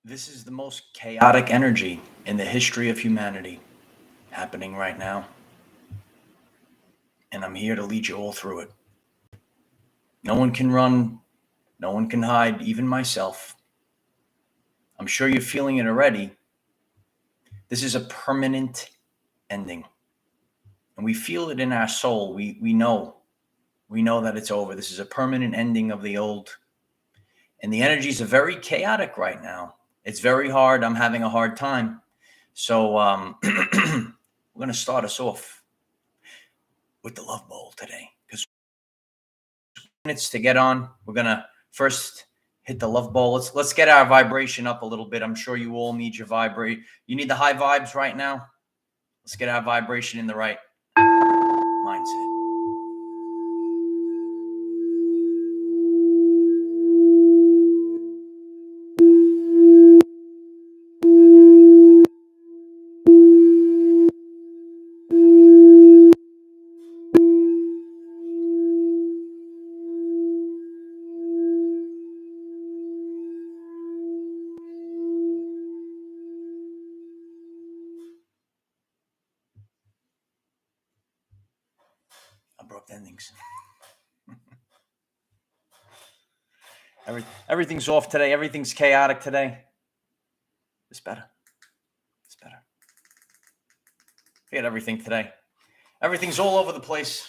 This is the most chaotic energy in the history of humanity happening right now. And I'm here to lead you all through it. No one can run, no one can hide, even myself. I'm sure you're feeling it already. This is a permanent ending. And we feel it in our soul. We know that it's over. This is a permanent ending of the old. And the energies are very chaotic right now. It's very hard. I'm having a hard time. So we're going to start us off with the love bowl today, because minutes to get on. We're going to first hit the love bowl. Let's get our vibration up a little bit. I'm sure you all need your vibrate. You need the high vibes right now. Let's get our vibration in the right mindset. Abrupt endings. Everything's off today. Everything's chaotic today. It's better. It's better. Forget everything today. Everything's all over the place.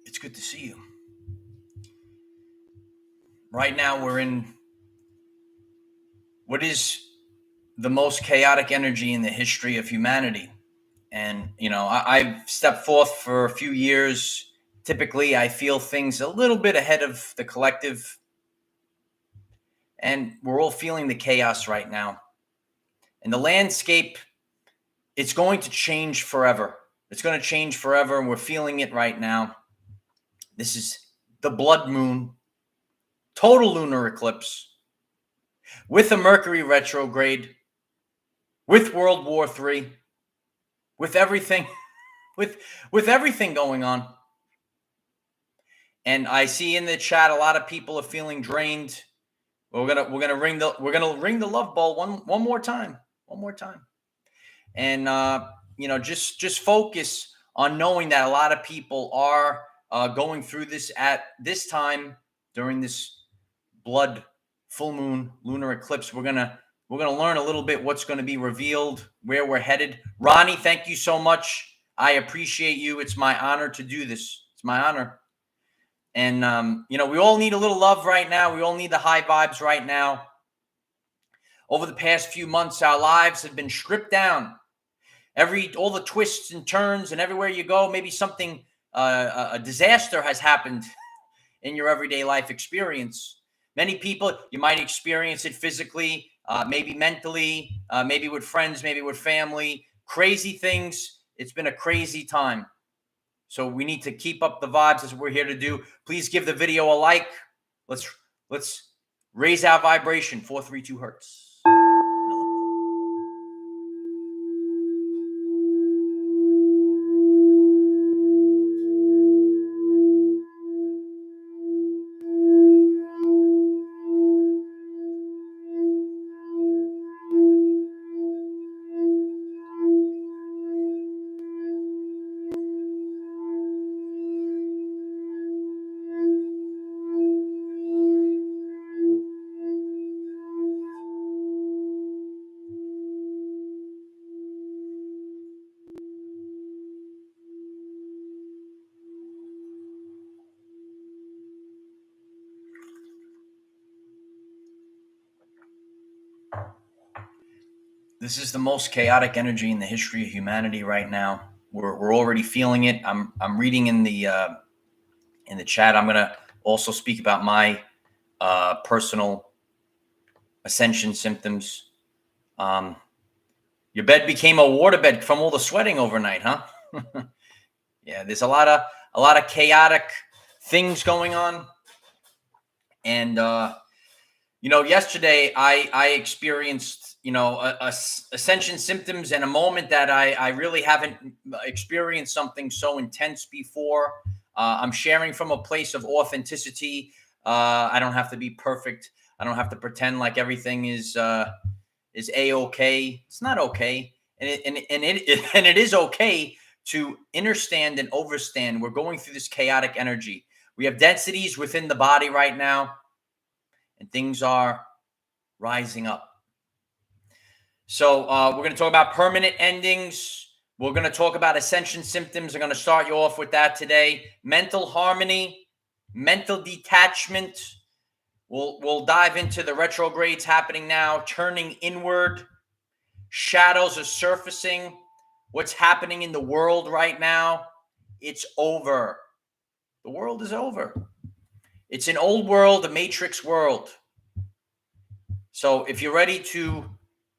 It's good to see you. Right now, we're in what is the most chaotic energy in the history of humanity. And, I've stepped forth for a few years. Typically, I feel things a little bit ahead of the collective. And we're all feeling the chaos right now. And the landscape, it's going to change forever. It's going to change forever. And we're feeling it right now. This is the blood moon, total lunar eclipse, with a Mercury retrograde, with World War III, with everything, with everything going on. And I see in the chat a lot of people are feeling drained. We're gonna ring the love bowl one more time, and just focus on knowing that a lot of people are going through this at this time during this blood full moon lunar eclipse. We're gonna learn a little bit what's going to be revealed, where we're headed. Ronnie, thank you so much. I appreciate you. It's my honor to do this. It's my honor. And, we all need a little love right now. We all need the high vibes right now. Over the past few months, our lives have been stripped down. All the twists and turns, and everywhere you go, maybe something, a disaster has happened in your everyday life experience. Many people, you might experience it physically, maybe mentally, maybe with friends, maybe with family. Crazy things. It's been a crazy time. So we need to keep up the vibes. That's what we're here to do. Please give the video a like. Let's raise our vibration. 432 hertz. This is the most chaotic energy in the history of humanity right now. we're already feeling it. I'm reading in the chat. I'm gonna also speak about my personal ascension symptoms. Your bed became a waterbed from all the sweating overnight, huh? Yeah, there's a lot of chaotic things going on, and yesterday I experienced ascension symptoms and a moment that I really haven't experienced something so intense before. I'm sharing from a place of authenticity. I don't have to be perfect. I don't have to pretend like everything is a-okay. It's not okay, and it is okay to understand and overstand. We're going through this chaotic energy. We have densities within the body right now, and things are rising up. So we're going to talk about permanent endings. We're going to talk about ascension symptoms. I'm going to start you off with that today. Mental harmony, mental detachment. We'll dive into the retrogrades happening now, turning inward. Shadows are surfacing. What's happening in the world right now? It's over. The world is over. It's an old world, a matrix world. So if you're ready to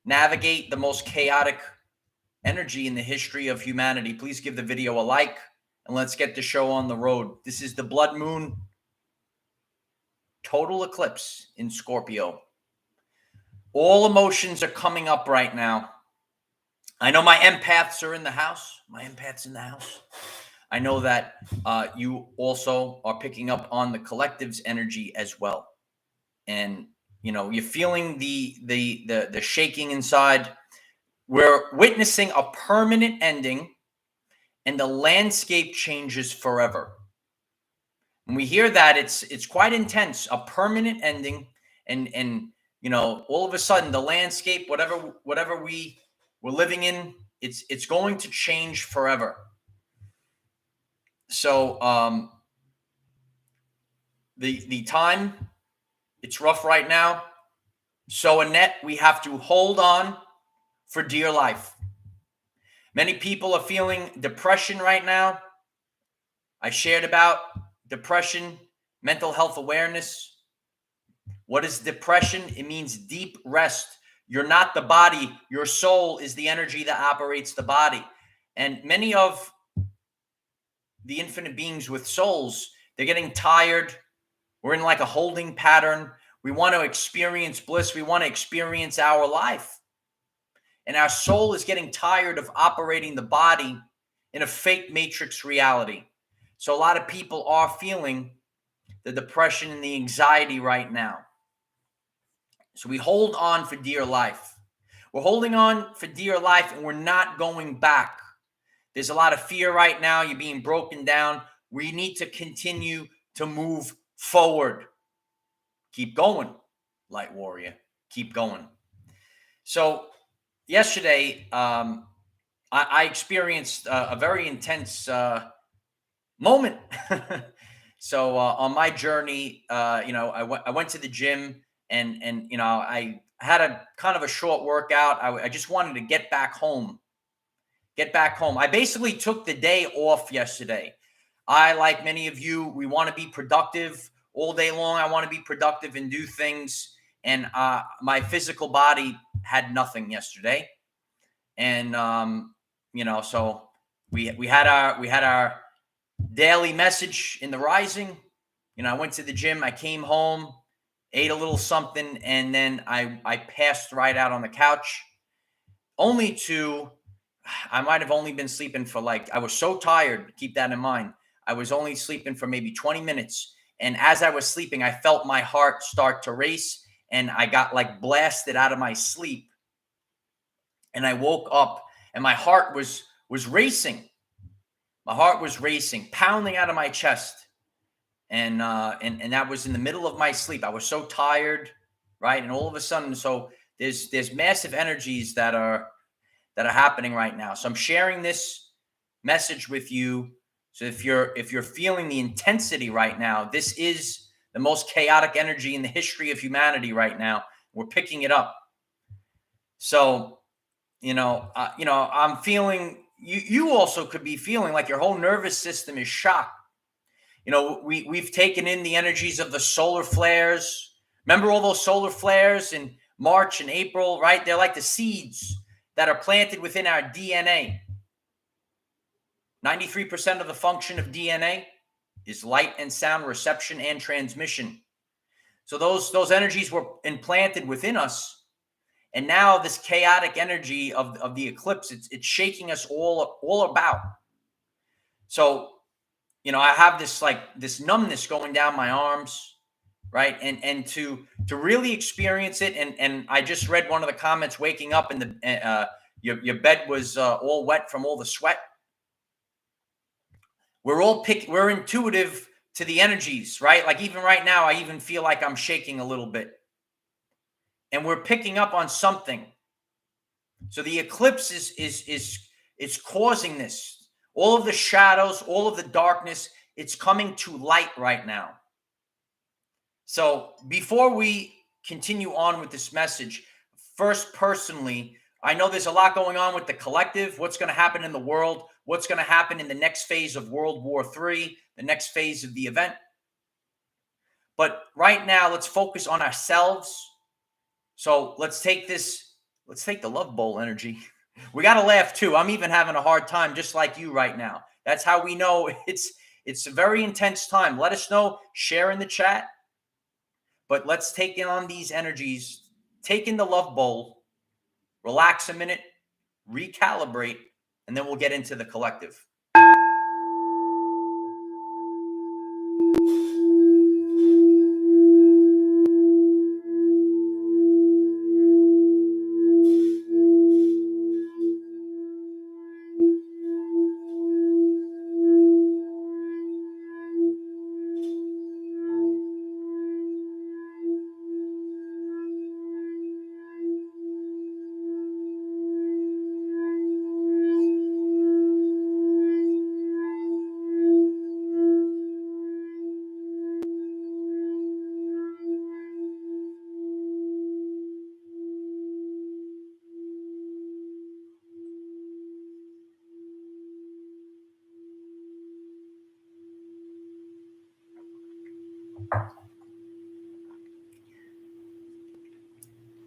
navigate the most chaotic energy in the history of humanity, please give the video a like and let's get the show on the road. This is the blood moon total eclipse in Scorpio. All emotions are coming up right now. I know my empaths are in the house. My empaths in the house. I know that you also are picking up on the collective's energy as well. And you're feeling the shaking inside. We're witnessing a permanent ending, and the landscape changes forever. When we hear that, it's quite intense. A permanent ending, and all of a sudden, the landscape, whatever we're living in, it's going to change forever. So the time, it's rough right now. So Annette, we have to hold on for dear life. Many people are feeling depression right now. I shared about depression, mental health awareness. What is depression? It means deep rest. You're not the body. Your soul is the energy that operates the body. And many of the infinite beings with souls, they're getting tired. We're in like a holding pattern. We want to experience bliss. We want to experience our life. And our soul is getting tired of operating the body in a fake matrix reality. So a lot of people are feeling the depression and the anxiety right now. So we hold on for dear life. We're holding on for dear life, and we're not going back. There's a lot of fear right now. You're being broken down. We need to continue to move forward. Keep going, light warrior. Keep going. So yesterday, I experienced a very intense moment. So on my journey, I went to the gym, and I had a kind of a short workout. I just wanted to get back home. I basically took the day off yesterday. I, like many of you, we want to be productive all day long. I want to be productive and do things. And my physical body had nothing yesterday. And so we had our daily message in the rising. I went to the gym. I came home, ate a little something, and then I passed right out on the couch. I might have only been sleeping for I was so tired. Keep that in mind. I was only sleeping for maybe 20 minutes. And as I was sleeping, I felt my heart start to race, and I got blasted out of my sleep. And I woke up, and my heart was racing. My heart was racing, pounding out of my chest. And that was in the middle of my sleep. I was so tired, right? And all of a sudden, so there's massive energies that are happening right now. So I'm sharing this message with you. So if you're feeling the intensity right now, this is the most chaotic energy in the history of humanity right now. We're picking it up. So, I'm feeling you also could be feeling like your whole nervous system is shocked. You know, we've taken in the energies of the solar flares. Remember all those solar flares in March and April, right? They're like the seeds that are planted within our DNA. 93% of the function of DNA is light and sound reception and transmission. So those energies were implanted within us. And now this chaotic energy of the eclipse, it's shaking us all about. So, you know, I have this numbness going down my arms, right? And to really experience it. And I just read one of the comments, waking up and your bed was all wet from all the sweat. We're intuitive to the energies, right? Like even right now, I even feel like I'm shaking a little bit. And we're picking up on something. So the eclipse is causing this. All of the shadows, all of the darkness, it's coming to light right now. So before we continue on with this message, first, personally, I know there's a lot going on with the collective, what's going to happen in the world, what's going to happen in the next phase of World War III, the next phase of the event. But right now, let's focus on ourselves. So let's take the love bowl energy. We got to laugh too. I'm even having a hard time, just like you right now. That's how we know it's a very intense time. Let us know, share in the chat. But let's take in on these energies, take in the love bowl, relax a minute, recalibrate, and then we'll get into the collective.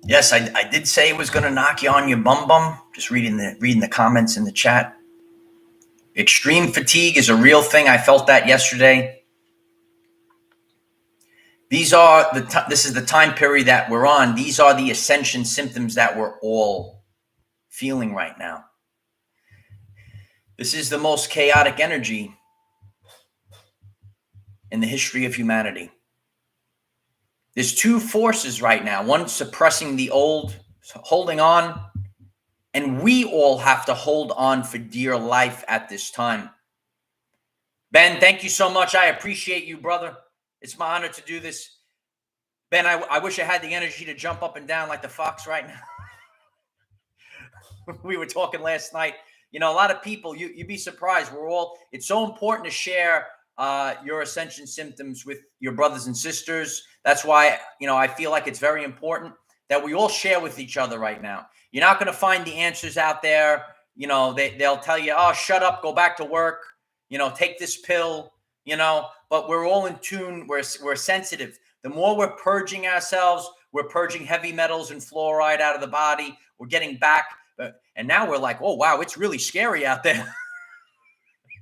Yes, I did say it was going to knock you on your bum bum. Just reading the comments in the chat. Extreme fatigue is a real thing. I felt that yesterday. This is the time period that we're on. These are the ascension symptoms that we're all feeling right now. This is the most chaotic energy in the history of humanity. There's two forces right now. One suppressing the old, holding on, and we all have to hold on for dear life at this time. Ben, thank you so much. I appreciate you, brother. It's my honor to do this. Ben, I wish I had the energy to jump up and down like the fox right now. We were talking last night. You know, a lot of people, you'd be surprised. It's so important to share your ascension symptoms with your brothers and sisters. That's why, you know, I feel like it's very important that we all share with each other right now. You're not going to find the answers out there. You know, they'll tell you, oh, shut up, go back to work, you know, take this pill, you know, but we're all in tune. We're sensitive. The more we're purging ourselves, we're purging heavy metals and fluoride out of the body. We're getting back. And now we're like, oh, wow, it's really scary out there.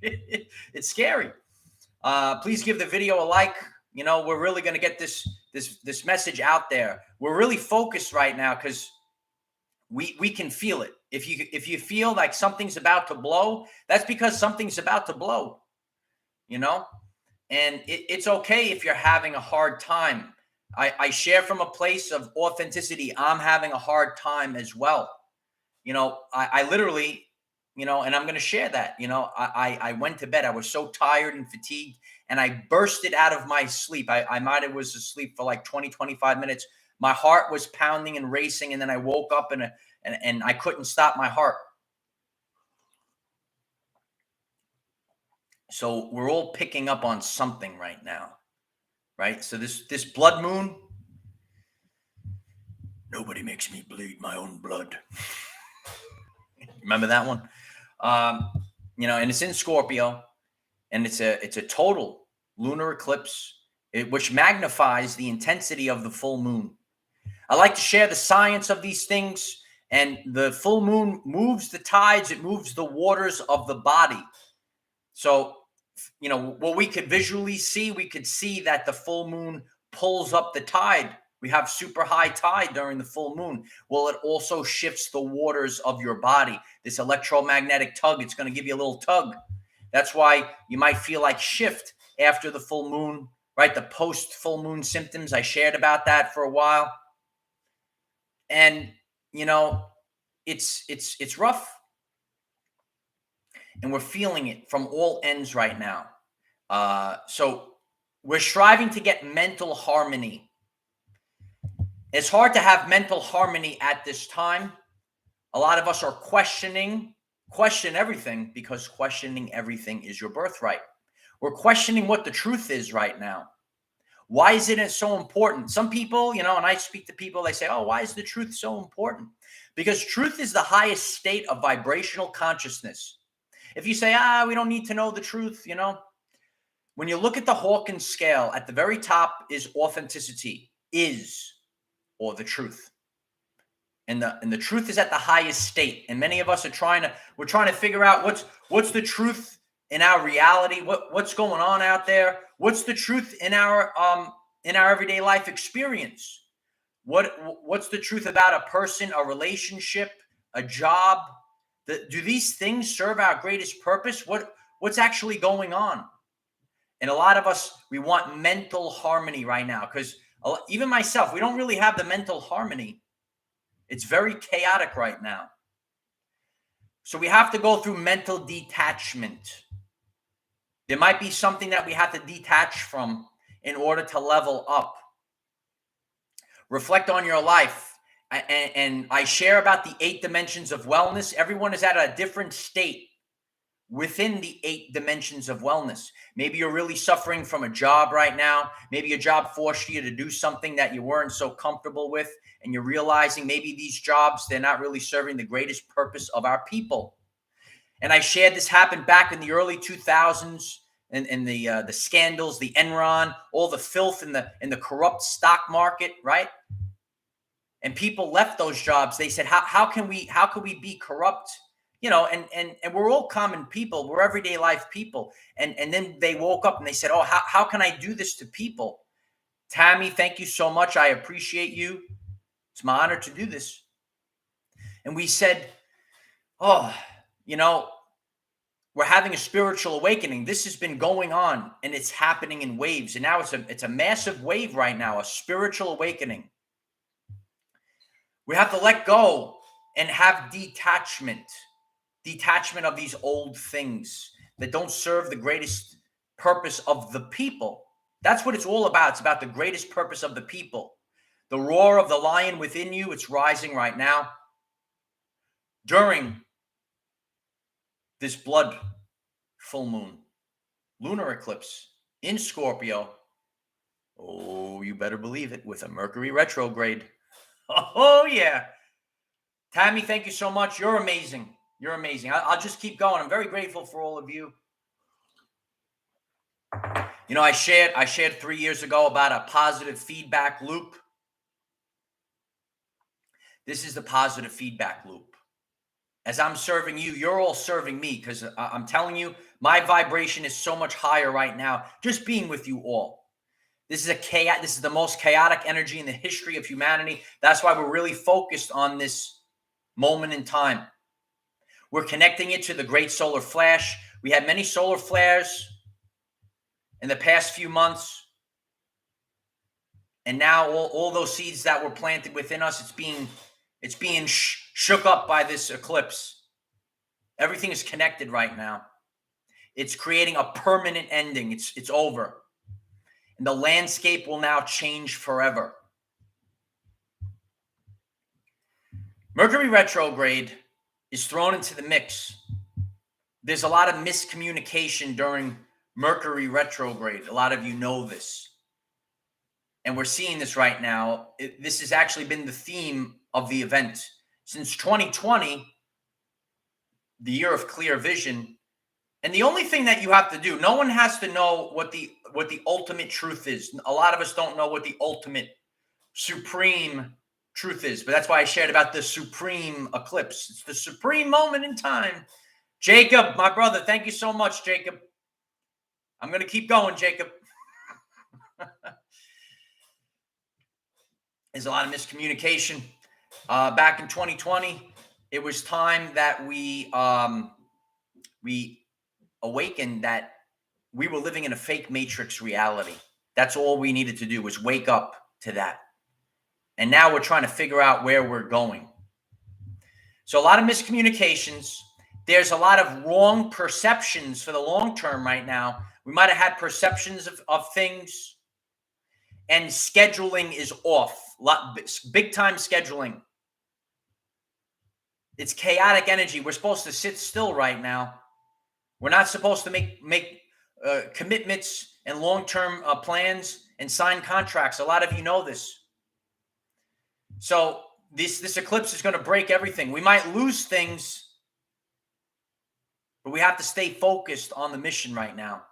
It's scary. Please give the video a like. You know, we're really going to get this message out there. We're really focused right now because we can feel it. If you feel like something's about to blow, that's because something's about to blow, you know, and it's okay if you're having a hard time. I share from a place of authenticity. I'm having a hard time as well. You know, I literally, you know, and I'm going to share that, you know, I went to bed. I was so tired and fatigued and I bursted out of my sleep. I might have was asleep for like 20, 25 minutes. My heart was pounding and racing. And then I woke up and I couldn't stop my heart. So we're all picking up on something right now, right? So this blood moon, nobody makes me bleed my own blood. Remember that one? And it's in Scorpio, and it's a total lunar eclipse, which magnifies the intensity of the full moon. I like to share the science of these things, and the full moon moves the tides, it moves the waters of the body. So, what we could visually see, we could see that the full moon pulls up the tide. We have super high tide during the full moon. Well, it also shifts the waters of your body. This electromagnetic tug, it's going to give you a little tug. That's why you might feel like shift after the full moon, right? The post full moon symptoms, I shared about that for a while. And, it's rough. And we're feeling it from all ends right now. So we're striving to get mental harmony. It's hard to have mental harmony at this time. A lot of us are question everything, because questioning everything is your birthright. We're questioning what the truth is right now. Why is it so important? Some people, and I speak to people, they say, oh, why is the truth so important? Because truth is the highest state of vibrational consciousness. If you say, we don't need to know the truth, when you look at the Hawkins scale, at the very top is authenticity, or the truth. And the truth is at the highest state. And many of us are trying to figure out what's the truth in our reality, what's going on out there, what's the truth in our everyday life experience, what's the truth about a person, a relationship, a job. Do these things serve our greatest purpose? What's actually going on? And a lot of us, we want mental harmony right now, because even myself, we don't really have the mental harmony. It's very chaotic right now. So we have to go through mental detachment. There might be something that we have to detach from in order to level up. Reflect on your life. And I share about the 8 dimensions of wellness. Everyone is at a different state within the 8 dimensions of wellness. Maybe you're really suffering from a job right now. Maybe your job forced you to do something that you weren't so comfortable with, and you're realizing maybe these jobs, they're not really serving the greatest purpose of our people. And I shared this happened back in the early 2000s, and the scandals, the Enron, all the filth in the corrupt stock market, right? And people left those jobs. They said, how can we be corrupt? And we're all common people. We're everyday life people. And then they woke up and they said, oh, how can I do this to people? Tammy, thank you so much. I appreciate you. It's my honor to do this. And we said, oh, we're having a spiritual awakening. This has been going on, and it's happening in waves. And now it's a massive wave right now, a spiritual awakening. We have to let go and have detachment of these old things that don't serve the greatest purpose of the people. That's what it's all about. It's about the greatest purpose of the people. The roar of the lion within you, it's rising right now. During this blood full moon, lunar eclipse in Scorpio, oh, you better believe it, with a Mercury retrograde. Oh, yeah. Tammy, thank you so much. You're amazing. You're amazing. I'll just keep going. I'm very grateful for all of you. I shared 3 years ago about a positive feedback loop. This is the positive feedback loop. As I'm serving you, you're all serving me, because I'm telling you, my vibration is so much higher right now just being with you all. This is the most chaotic energy in the history of humanity. That's why we're really focused on this moment in time. We're connecting it to the great solar flash. We had many solar flares in the past few months. And now all those seeds that were planted within us, it's being shook up by this eclipse. Everything is connected right now. It's creating a permanent ending. It's over. And the landscape will now change forever. Mercury retrograde is thrown into the mix. There's a lot of miscommunication during Mercury retrograde. A lot of you know this. And we're seeing this right now. This has actually been the theme of the event. Since 2020, the year of clear vision. And the only thing that you have to do, no one has to know what the ultimate truth is. A lot of us don't know what the ultimate supreme truth is, but that's why I shared about the supreme eclipse. It's the supreme moment in time. Jacob, my brother, thank you so much, Jacob. I'm going to keep going, Jacob. There's a lot of miscommunication. Back in 2020, it was time that we awakened that we were living in a fake matrix reality. That's all we needed to do was wake up to that. And now we're trying to figure out where we're going. So a lot of miscommunications. There's a lot of wrong perceptions for the long term right now. We might have had perceptions of things, and scheduling is off. Big time scheduling. It's chaotic energy. We're supposed to sit still right now. We're not supposed to make commitments and long-term plans and sign contracts. A lot of you know this. So this eclipse is going to break everything. We might lose things, but we have to stay focused on the mission right now.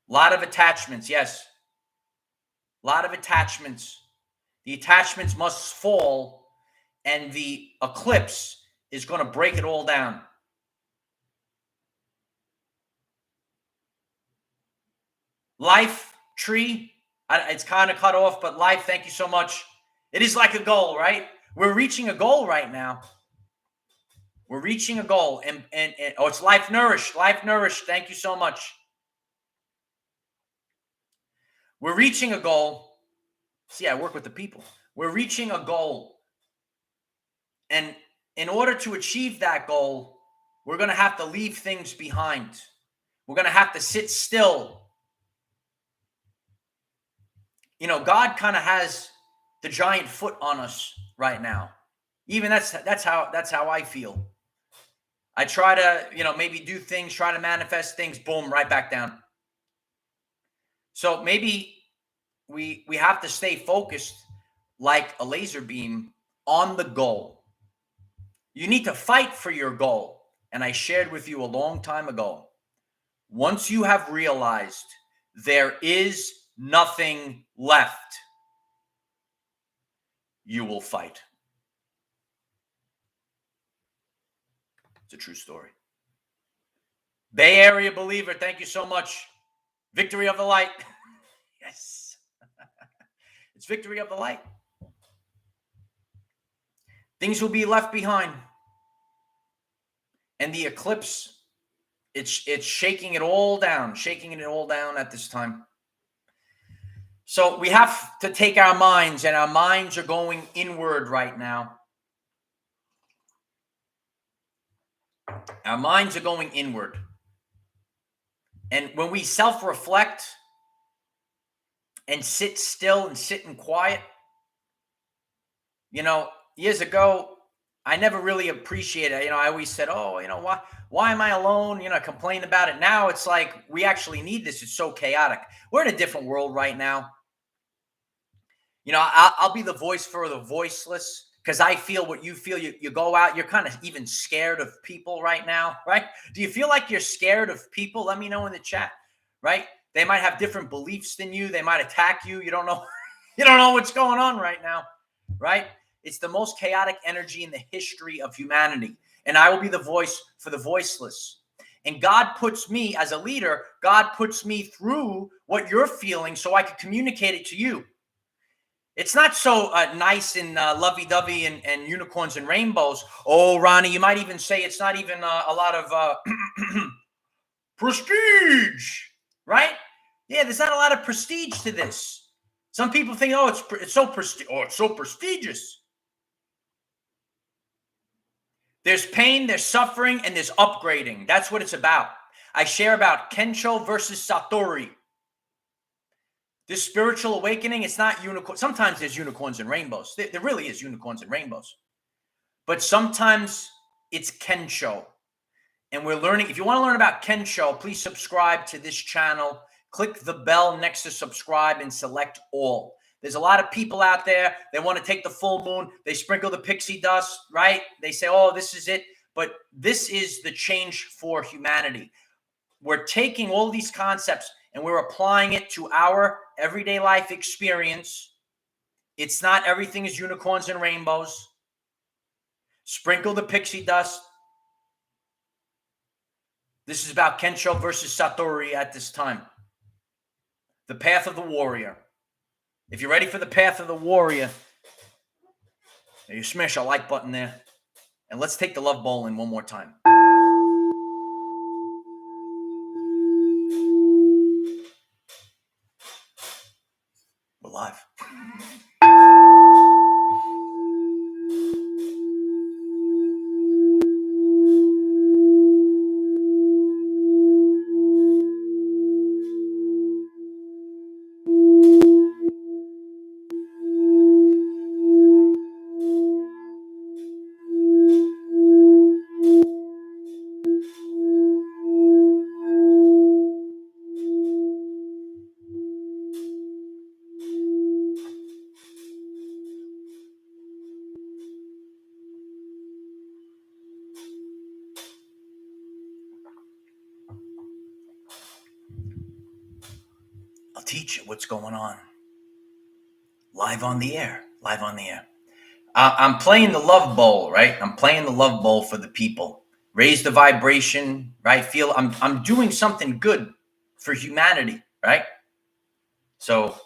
A lot of attachments, yes. A lot of attachments. The attachments must fall, and the eclipse is going to break it all down. Life, tree, it's kind of cut off, but life, thank you so much. It is like a goal, right? We're reaching a goal right now. We're reaching a goal. And it's life nourished. Life nourished. Thank you so much. We're reaching a goal. See, I work with the people. We're reaching a goal. And in order to achieve that goal, we're going to have to leave things behind. We're going to have to sit still. You know, God kind of has the giant foot on us right now. Even that's how I feel. I try to, maybe do things, try to manifest things, boom, right back down. So maybe we have to stay focused like a laser beam on the goal. You need to fight for your goal. And I shared with you a long time ago. Once you have realized there is nothing left, you will fight. It's a true story. Bay Area believer, thank you so much. Victory of the light. Yes. It's victory of the light. Things will be left behind. And the eclipse, it's shaking it all down, at this time. So we have to take our minds, and our minds are going inward right now. Our minds are going inward. And when we self-reflect and sit still and sit in quiet, years ago, I never really appreciated it. I always said, why am I alone? Complain about it. Now it's like we actually need this. It's so chaotic. We're in a different world right now. I'll be the voice for the voiceless, because I feel what you feel. You go out, you're kind of even scared of people right now, right? Do you feel like you're scared of people? Let me know in the chat, right? They might have different beliefs than you. They might attack you. You don't know. You don't know what's going on right now, right? It's the most chaotic energy in the history of humanity. And I will be the voice for the voiceless. And God puts me as a leader, God puts me through what you're feeling so I can communicate it to you. It's not so nice and lovey-dovey and unicorns and rainbows. Oh, Ronnie, you might even say it's not even a lot of prestige, right? Yeah, there's not a lot of prestige to this. Some people think, it's so prestigious. There's pain, there's suffering, and there's upgrading. That's what it's about. I share about Kensho versus Satori. This spiritual awakening, it's not unicorn. Sometimes there's unicorns and rainbows. There really is unicorns and rainbows. But sometimes it's Kensho. And we're learning. If you want to learn about Kensho, please subscribe to this channel. Click the bell next to subscribe and select all. There's a lot of people out there, they want to take the full moon, they sprinkle the pixie dust, right? They say, oh, this is it. But this is the change for humanity. We're taking all these concepts and we're applying it to our everyday life experience. It's not everything is unicorns and rainbows. Sprinkle the pixie dust. This is about Kensho versus Satori at this time. The path of the warrior. If you're ready for the path of the warrior, you smash a like button there. And let's take the love bowl in one more time. We're live. I'll teach you what's going on. Live on the air. Live on the air. I'm playing the love bowl, right? I'm playing the love bowl for the people. Raise the vibration, right? Feel I'm doing something good for humanity, right? So,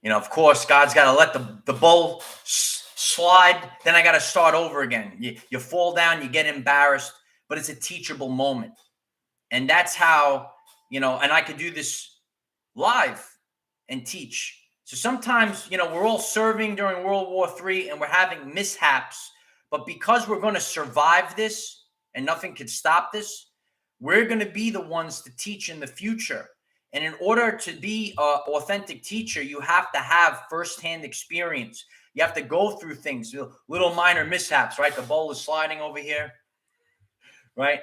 of course, God's got to let the bowl slide. Then I got to start over again. You fall down, you get embarrassed, but it's a teachable moment. And that's how, and I could do this live and teach. So sometimes, we're all serving during World War III and we're having mishaps, but because we're going to survive this and nothing can stop this, we're going to be the ones to teach in the future. And in order to be an authentic teacher, you have to have firsthand experience. You have to go through things, little minor mishaps, right? The bowl is sliding over here, right?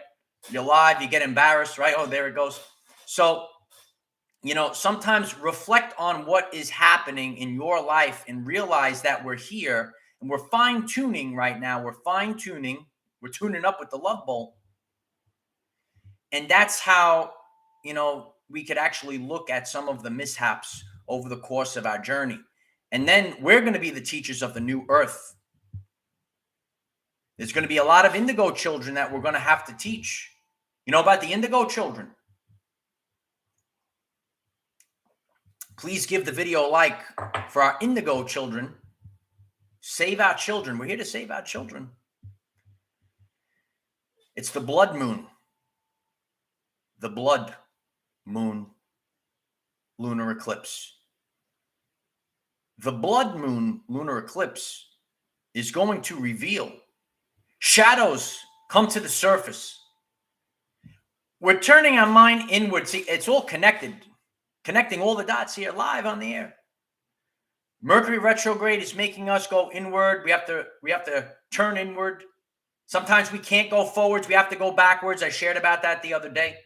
You're live, you get embarrassed, right? Oh, there it goes. So, sometimes reflect on what is happening in your life and realize that we're here and we're fine-tuning right now. We're fine-tuning. We're tuning up with the love bowl. And that's how, we could actually look at some of the mishaps over the course of our journey. And then we're going to be the teachers of the new earth. There's going to be a lot of indigo children that we're going to have to teach. You know about the indigo children? Please give the video a like for our indigo children. Save our children. We're here to save our children. It's the blood moon. The blood moon lunar eclipse. The blood moon lunar eclipse is going to reveal shadows come to the surface. We're turning our mind inward. See, it's all connected. Connecting all the dots here live on the air. Mercury retrograde is making us go inward. We have to turn inward. Sometimes we can't go forwards. We have to go backwards. I shared about that the other day.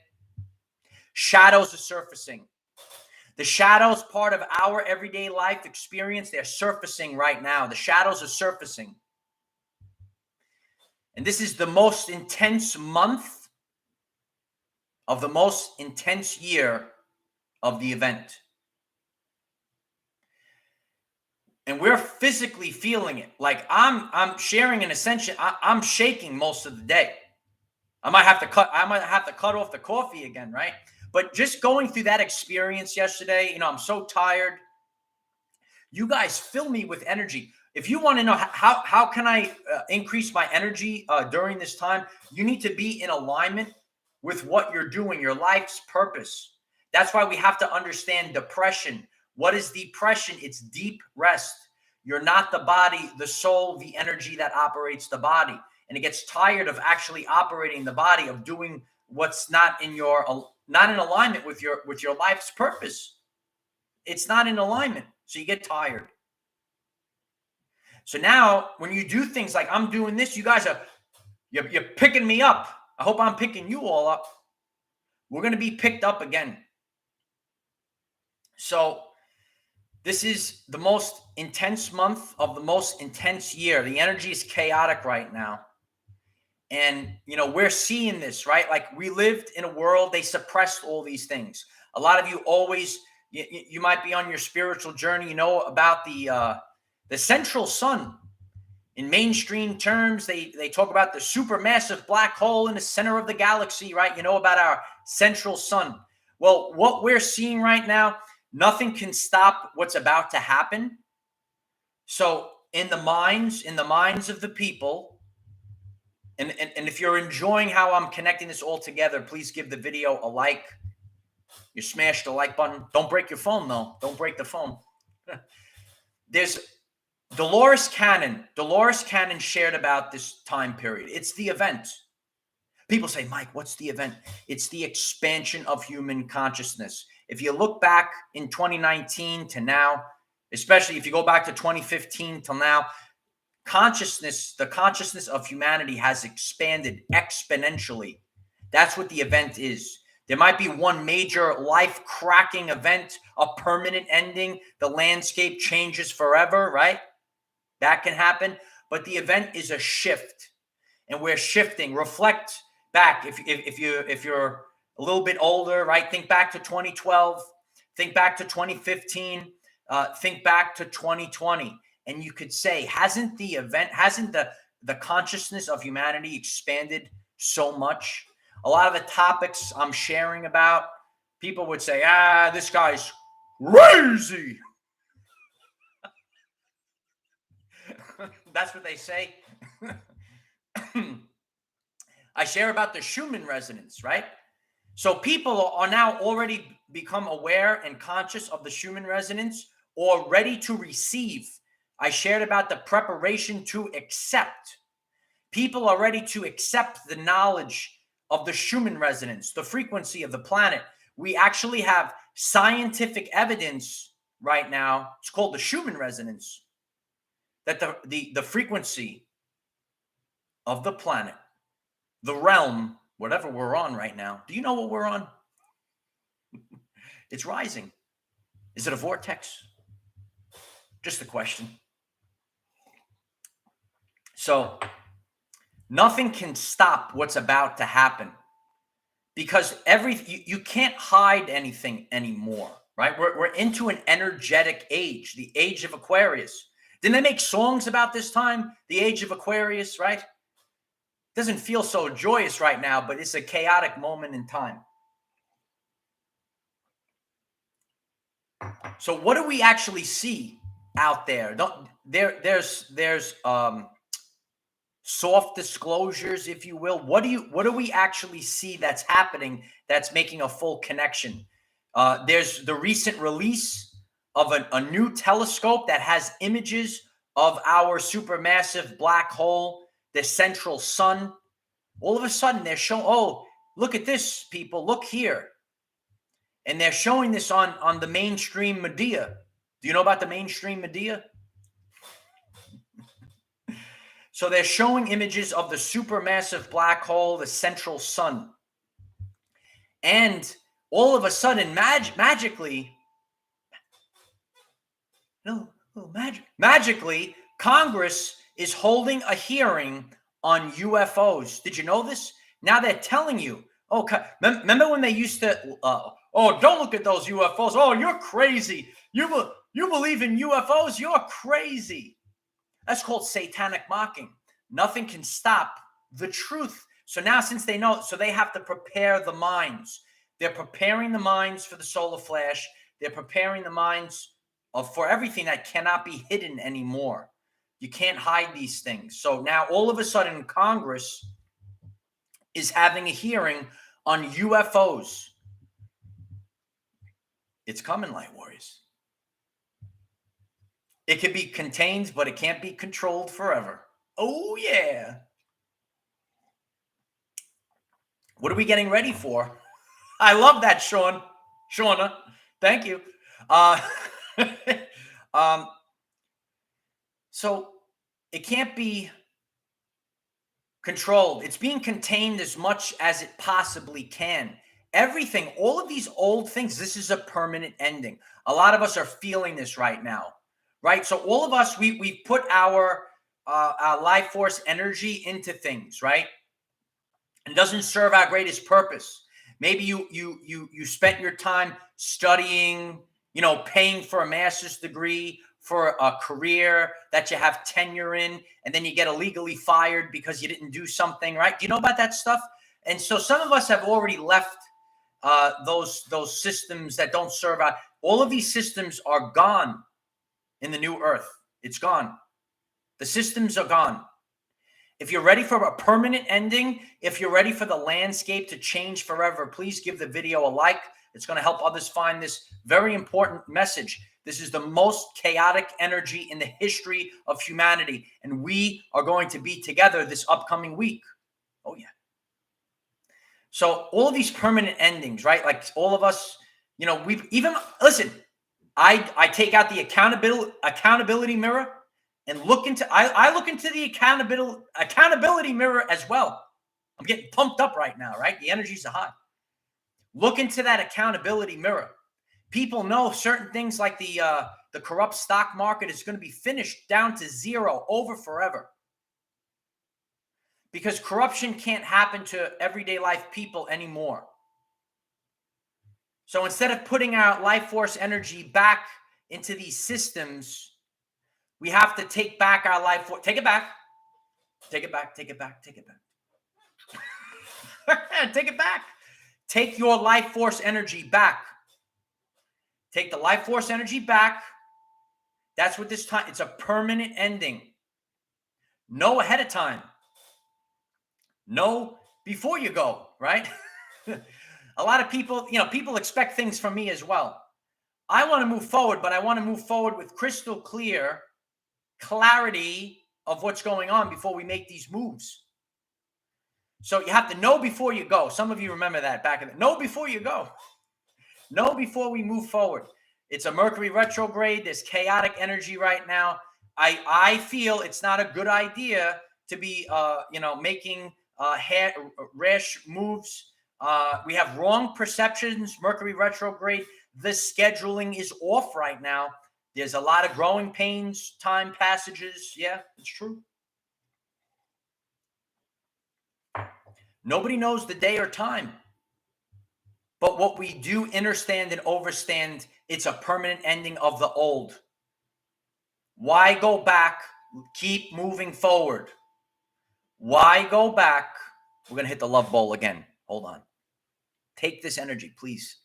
Shadows are surfacing. The shadows, part of our everyday life experience, they're surfacing right now. The shadows are surfacing. And this is the most intense month of the most intense year of the event. And we're physically feeling it. Like I'm sharing an ascension. I'm shaking most of the day. I might have to cut off the coffee again, right? But just going through that experience yesterday, I'm so tired. You guys fill me with energy. If you want to know how can I increase my energy during this time, you need to be in alignment with what you're doing, your life's purpose. That's why we have to understand depression. What is depression? It's deep rest. You're not the body, the soul, the energy that operates the body. And it gets tired of actually operating the body, of doing what's not in alignment with your life's purpose. It's not in alignment. So you get tired. So now when you do things like I'm doing this, you guys you're picking me up. I hope I'm picking you all up. We're going to be picked up again. So This is the most intense month of the most intense year. The energy is chaotic right now. And, we're seeing this, right? Like, we lived in a world, they suppressed all these things. A lot of you always, you might be on your spiritual journey, about the central sun. In mainstream terms, they talk about the supermassive black hole in the center of the galaxy, right? You know about our central sun. Well, what we're seeing right now, nothing can stop what's about to happen. So in the minds of the people, and if you're enjoying how I'm connecting this all together, please give the video a like. You smash the like button. Don't break your phone, though. Don't break the phone. There's Dolores Cannon shared about this time period. It's the event. People say, Mike, what's the event? It's the expansion of human consciousness. If you look back in 2019 to now, especially if you go back to 2015 till now, the consciousness of humanity has expanded exponentially. That's what the event is. There might be one major life-cracking event, a permanent ending. The landscape changes forever, right? That can happen. But the event is a shift, and we're shifting. Reflect back. If you're a little bit older, right? Think back to 2012. Think back to 2015. Think back to 2020. And you could say, hasn't the consciousness of humanity expanded so much? A lot of the topics I'm sharing about, people would say, this guy's crazy. That's what they say. I share about the Schumann resonance, right? So people are now already become aware and conscious of the Schumann resonance, or ready to receive. I shared about the preparation to accept. People are ready to accept the knowledge of the Schumann resonance, the frequency of the planet. We actually have scientific evidence right now. It's called the Schumann resonance, that the frequency of the planet, the realm, whatever we're on right now. Do you know what we're on? It's rising. Is it a vortex? Just a question. So nothing can stop what's about to happen, because you can't hide anything anymore, right? We're into an energetic age, the age of Aquarius. Didn't they make songs about this time, the age of Aquarius, right? Doesn't feel so joyous right now, but it's a chaotic moment in time. So what do we actually see out there? There's soft disclosures, if you will. What do we actually see that's happening that's making a full connection? There's the recent release of a new telescope that has images of our supermassive black hole, the central sun. All of a sudden they're showing, oh, look at this, people, look here. And they're showing this on the mainstream media. Do you know about the mainstream media? So they're showing images of the supermassive black hole, the central sun. And all of a sudden, magically, Congress is holding a hearing on UFOs. Did you know this? Now they're telling you, okay, remember when they used to, don't look at those UFOs. Oh, you're crazy. You believe in UFOs? You're crazy. That's called satanic mocking. Nothing can stop the truth. So now, since they know, so they have to prepare the minds. They're preparing the minds for the solar flash. They're preparing the minds for everything that cannot be hidden anymore. You can't hide these things. So now all of a sudden Congress is having a hearing on UFOs. It's coming, light warriors. It can be contained, but it can't be controlled forever. Oh, yeah. What are we getting ready for? I love that, Shauna. Thank you. So it can't be controlled. It's being contained as much as it possibly can. Everything, all of these old things, this is a permanent ending. A lot of us are feeling this right now, right? So all of us, we put our life force energy into things, right? And doesn't serve our greatest purpose. Maybe you spent your time studying, paying for a master's degree for a career that you have tenure in, and then you get illegally fired because you didn't do something, right? Do you know about that stuff? And so some of us have already left those systems that don't serve out. All of these systems are gone in the new earth. It's gone. The systems are gone. If you're ready for a permanent ending, if you're ready for the landscape to change forever, please give the video a like. It's going to help others find this very important message. This is the most chaotic energy in the history of humanity, and we are going to be together this upcoming week. Oh, yeah. So all of these permanent endings, right? Like all of us, we've even, listen, I take out the accountability mirror and I look into the accountability mirror as well. I'm getting pumped up right now, right? The energies are high. Look into that accountability mirror. People know certain things like the corrupt stock market is going to be finished down to zero, over forever. Because corruption can't happen to everyday life people anymore. So instead of putting our life force energy back into these systems, we have to take back our life force. Take it back. Take it back. Take it back. Take it back. Take it back. Take your life force energy back. Take the life force energy back. That's what this time, it's a permanent ending. Know ahead of time. Know before you go, right? A lot of people, people expect things from me as well. I want to move forward, but I want to move forward with crystal clear clarity of what's going on before we make these moves. So you have to know before you go. Some of you remember that back in the know before you go. Know before we move forward. It's a Mercury retrograde. There's chaotic energy right now. I feel it's not a good idea to be making rash moves. We have wrong perceptions. Mercury retrograde. The scheduling is off right now. There's a lot of growing pains, time passages. Yeah, it's true. Nobody knows the day or time. But what we do understand and overstand, it's a permanent ending of the old. Why go back? Keep moving forward. Why go back? We're going to hit the love bowl again. Hold on. Take this energy, please.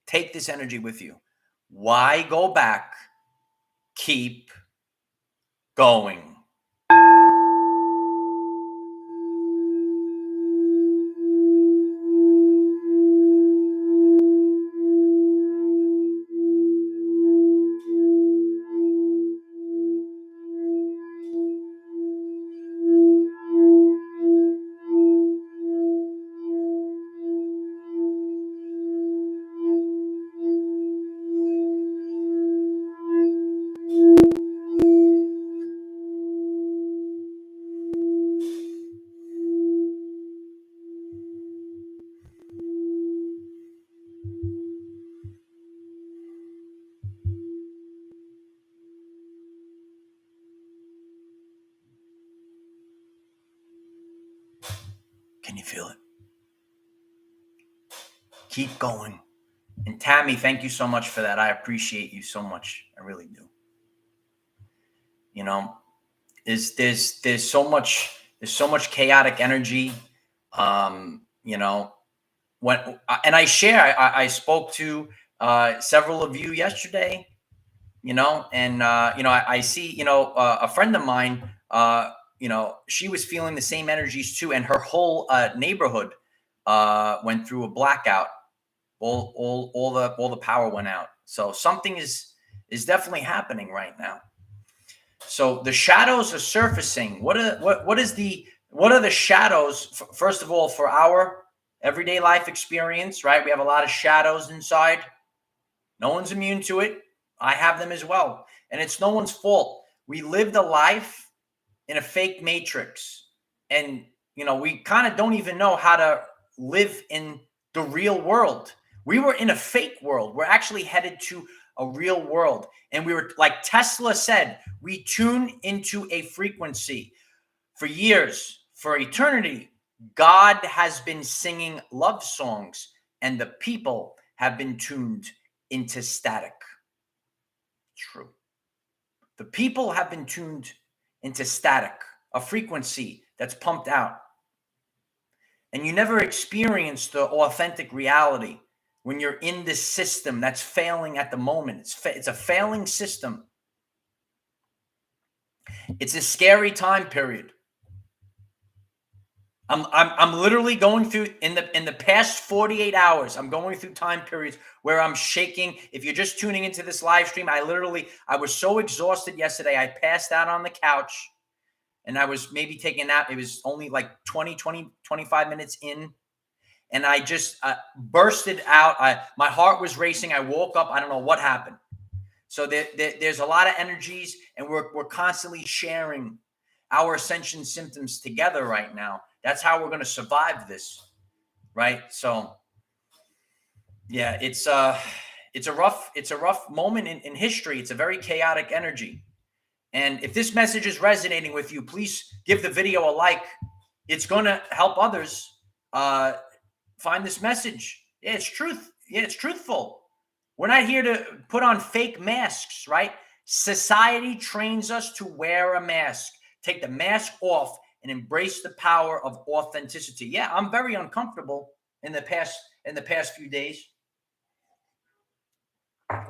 Take this energy with you. Why go back? Keep going. Can you feel it? Keep going. And Tammy, thank you so much for that. I appreciate you so much. I really do. There's so much chaotic energy. When and I spoke to several of you yesterday. I see, a friend of mine, she was feeling the same energies too, and her whole neighborhood went through a blackout. All the power went out. So something is definitely happening right now. So the shadows are surfacing. What are the shadows? First of all, for our everyday life experience, right? We have a lot of shadows inside. No one's immune to it. I have them as well. And it's no one's fault. We lived a life in a fake matrix. And, we kind of don't even know how to live in the real world. We were in a fake world. We're actually headed to a real world. And we were, like Tesla said, we tune into a frequency. For years, for eternity, God has been singing love songs, and the people have been tuned into static. True. The people have been tuned into static, a frequency that's pumped out. And you never experience the authentic reality when you're in this system that's failing at the moment. It's a failing system. It's a scary time period. I'm literally going through in the past 48 hours. I'm going through time periods where I'm shaking. If you're just tuning into this live stream, I was so exhausted yesterday. I passed out on the couch and I was maybe taking a nap. It was only like 25 minutes in. And I just bursted out. My heart was racing. I woke up. I don't know what happened. So there's a lot of energies, and we're constantly sharing our ascension symptoms together right now. That's how we're going to survive this, right? So, yeah, it's a rough moment in history. It's a very chaotic energy. And if this message is resonating with you, please give the video a like. It's going to help others find this message. Yeah, it's truth. Yeah, it's truthful. We're not here to put on fake masks, right? Society trains us to wear a mask. Take the mask off and embrace the power of authenticity. Yeah, I'm very uncomfortable in the past few days.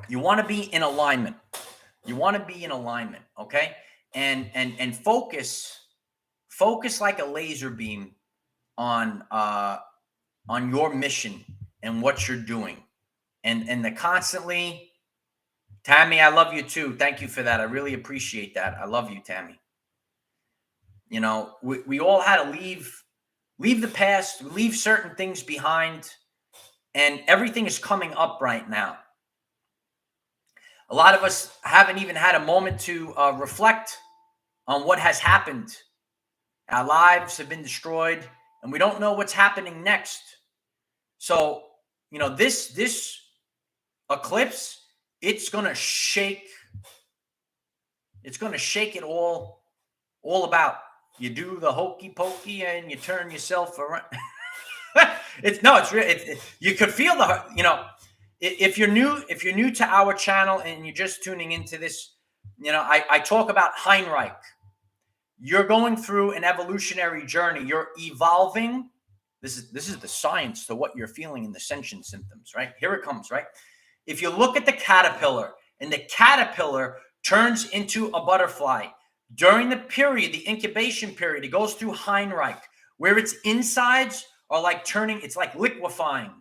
You want to be in alignment. You want to be in alignment, okay? And focus like a laser beam on your mission and what you're doing. And the constantly, Tammy, I love you too. Thank you for that. I really appreciate that. I love you, Tammy. You know, we all had to leave the past, leave certain things behind, and everything is coming up right now. A lot of us haven't even had a moment to reflect on what has happened. Our lives have been destroyed, and we don't know what's happening next. So, you know, this eclipse, it's going to shake it all about. You do the hokey pokey and you turn yourself around. You could feel if you're new to our channel and you're just tuning into this, I talk about Heinrich. You're going through an evolutionary journey. You're evolving. This is the science to what you're feeling in the ascension symptoms, right? Here it comes, right? If you look at the caterpillar, and the caterpillar turns into a butterfly, during the period, the incubation period, it goes through Heinrich, where its insides are like it's like liquefying.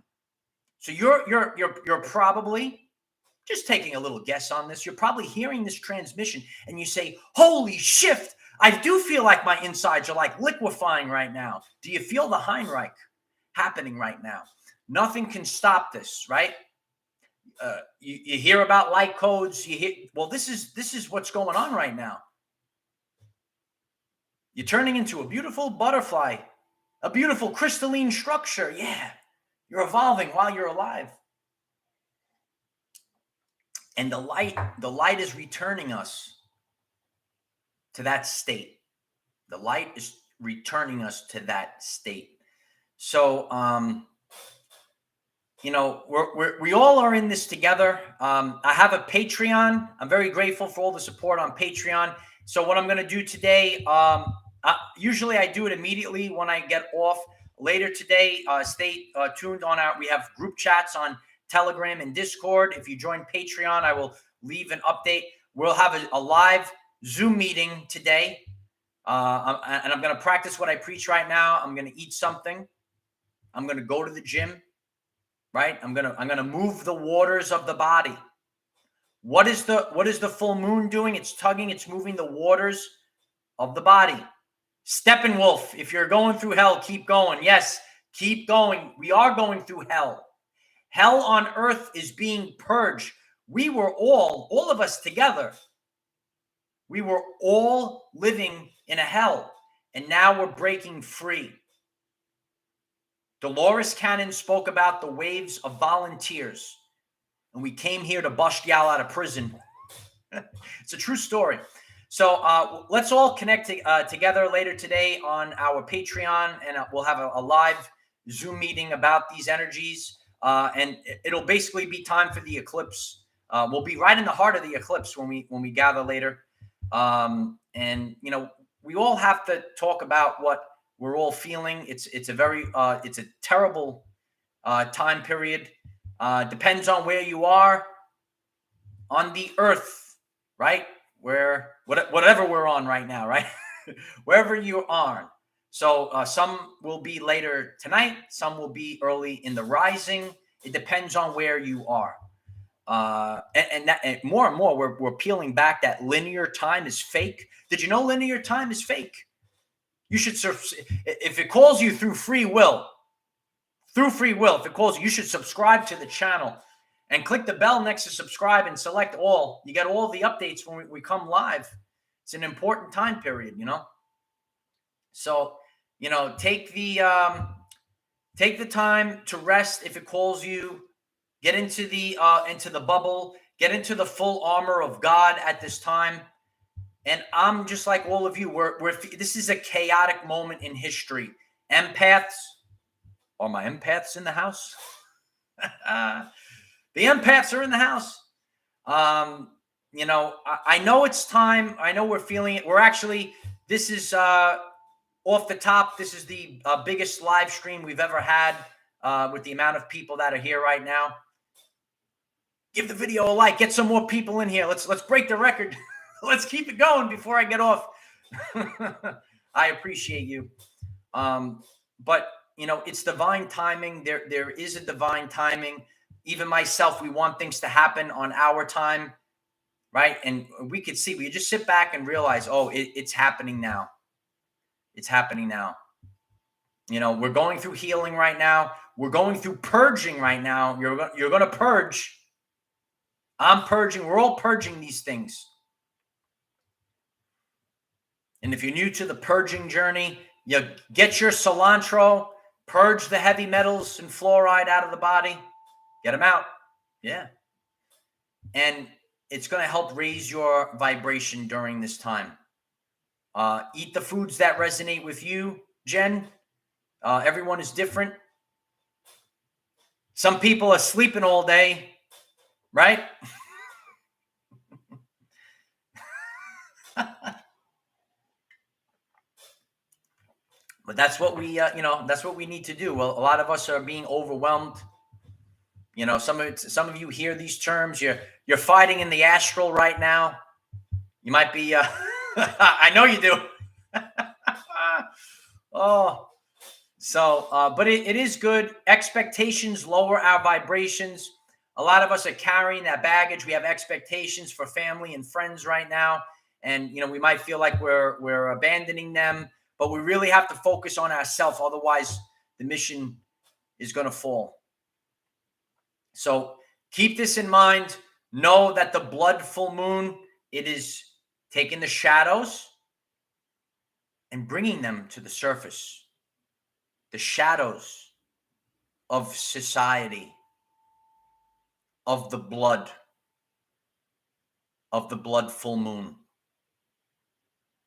So you're probably, just taking a little guess on this, you're probably hearing this transmission and you say, holy shit, I do feel like my insides are like liquefying right now. Do you feel the Heinrich happening right now? Nothing can stop this, right? You hear about light codes. This is what's going on right now. You're turning into a beautiful butterfly, a beautiful crystalline structure. Yeah, you're evolving while you're alive. And the light is returning us to that state. The light is returning us to that state. So, we all are in this together. I have a Patreon. I'm very grateful for all the support on Patreon. So what I'm going to do today, usually I do it immediately when I get off. Later today, stay tuned on we have group chats on Telegram and Discord. If you join Patreon, I will leave an update. We'll have a live Zoom meeting today. And I'm going to practice what I preach right now. I'm going to eat something. I'm going to go to the gym. Right? I'm gonna move the waters of the body. What is the full moon doing? It's tugging, it's moving the waters of the body. Steppenwolf, if you're going through hell, keep going. Yes, keep going. We are going through hell. Hell on earth is being purged. We were all of us together. We were all living in a hell, and now we're breaking free. Dolores Cannon spoke about the waves of volunteers, and we came here to bust y'all out of prison. It's a true story. So let's all connect together later today on our Patreon, and we'll have a live Zoom meeting about these energies. And it'll basically be time for the eclipse. We'll be right in the heart of the eclipse when we gather later. And you know, we all have to talk about what we're all feeling. It's a terrible time period. Depends on where you are on the earth, right? Whatever we're on right now, right? Wherever you are. So some will be later tonight. Some will be early in the rising. It depends on where you are. And more and more, we're peeling back that linear time is fake. Did you know linear time is fake? You should if it calls you through free will, if it calls you should subscribe to the channel and click the bell next to subscribe and select all. You get all the updates when we come live. It's an important time period, you know. So, you know, take the time to rest if it calls you. Get into the bubble. Get into the full armor of God at this time. And I'm just like all of you. This is a chaotic moment in history. Empaths, are my empaths in the house? The empaths are in the house. You know, I know it's time. I know we're feeling it. This is off the top. This is the biggest live stream we've ever had with the amount of people that are here right now. Give the video a like. Get some more people in here. Let's break the record. Let's keep it going before I get off. I appreciate you. But, you know, it's divine timing. There is a divine timing. Even myself, we want things to happen on our time, right? And we just sit back and realize, oh, it's happening now. It's happening now. You know, we're going through healing right now. We're going through purging right now. You're going to purge. I'm purging. We're all purging these things. And if you're new to the purging journey, you get your cilantro, purge the heavy metals and fluoride out of the body. Get them out. Yeah. And it's going to help raise your vibration during this time. Eat the foods that resonate with you, Jen. Everyone is different. Some people are sleeping all day, right? But that's what that's what we need to do. Well, a lot of us are being overwhelmed. You know, some of you hear these terms. You're fighting in the astral right now. You might be. I know you do. Oh, so but it is good. Expectations lower our vibrations. A lot of us are carrying that baggage. We have expectations for family and friends right now, and you know we might feel like we're abandoning them, but we really have to focus on ourselves. Otherwise, the mission is going to fall. So keep this in mind. Know that the blood full moon, it is taking the shadows and bringing them to the surface. The shadows of society, of the blood full moon.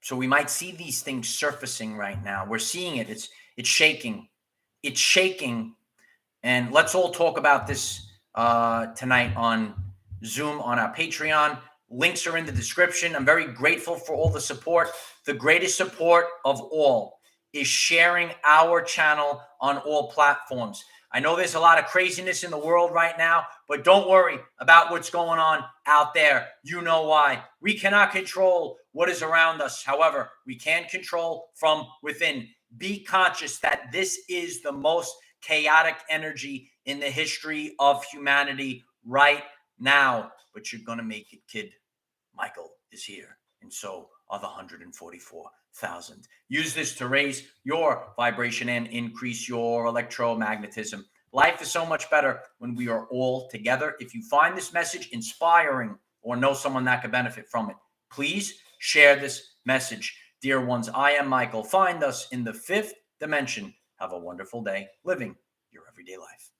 So we might see these things surfacing right now. We're seeing it. It's shaking. It's shaking. And let's all talk about this tonight on Zoom on our Patreon. Links are in the description. I'm very grateful for all the support. The greatest support of all is sharing our channel on all platforms. I know there's a lot of craziness in the world right now, but don't worry about what's going on out there. You know why. We cannot control what is around us. However, we can control from within. Be conscious that this is the most chaotic energy in the history of humanity right now. But you're going to make it, kid. Michael is here, and so are the 144,000. Use this to raise your vibration and increase your electromagnetism. Life is so much better when we are all together. If you find this message inspiring or know someone that could benefit from it, please share this message. Dear ones, I am Michael. Find us in the 5th dimension. Have a wonderful day living your everyday life.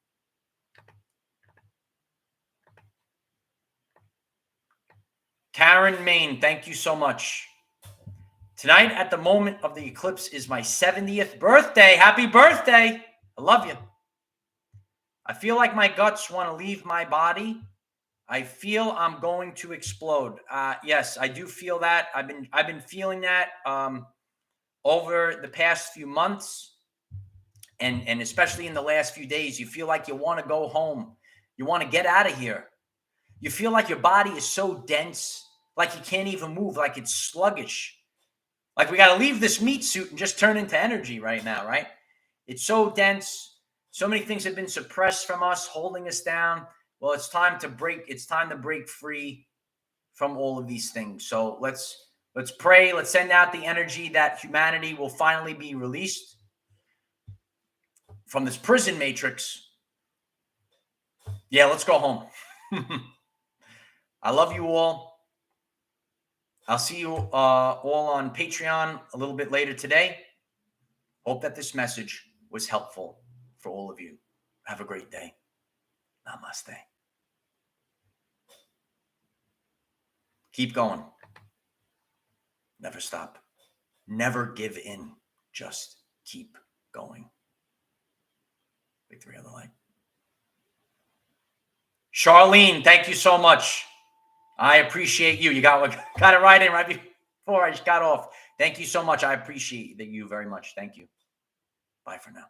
Karen Main, thank you so much. Tonight, at the moment of the eclipse, is my 70th birthday. Happy birthday. I love you. I feel like my guts want to leave my body. I feel I'm going to explode. Yes, I do feel that. I've been feeling that over the past few months, and especially in the last few days. You feel like you want to go home. You want to get out of here. You feel like your body is so dense, like you can't even move, like it's sluggish. Like we got to leave this meat suit and just turn into energy right now, right? It's so dense. So many things have been suppressed from us, holding us down. Well, it's time to break. It's time to break free from all of these things. So let's pray. Let's send out the energy that humanity will finally be released from this prison matrix. Yeah, let's go home. I love you all. I'll see you all on Patreon a little bit later today. Hope that this message was helpful for all of you. Have a great day. Namaste. Keep going. Never stop. Never give in. Just keep going. Victory of the light. Charlene, thank you so much. I appreciate you. You got it right in right before I just got off. Thank you so much. I appreciate you very much. Thank you. Bye for now.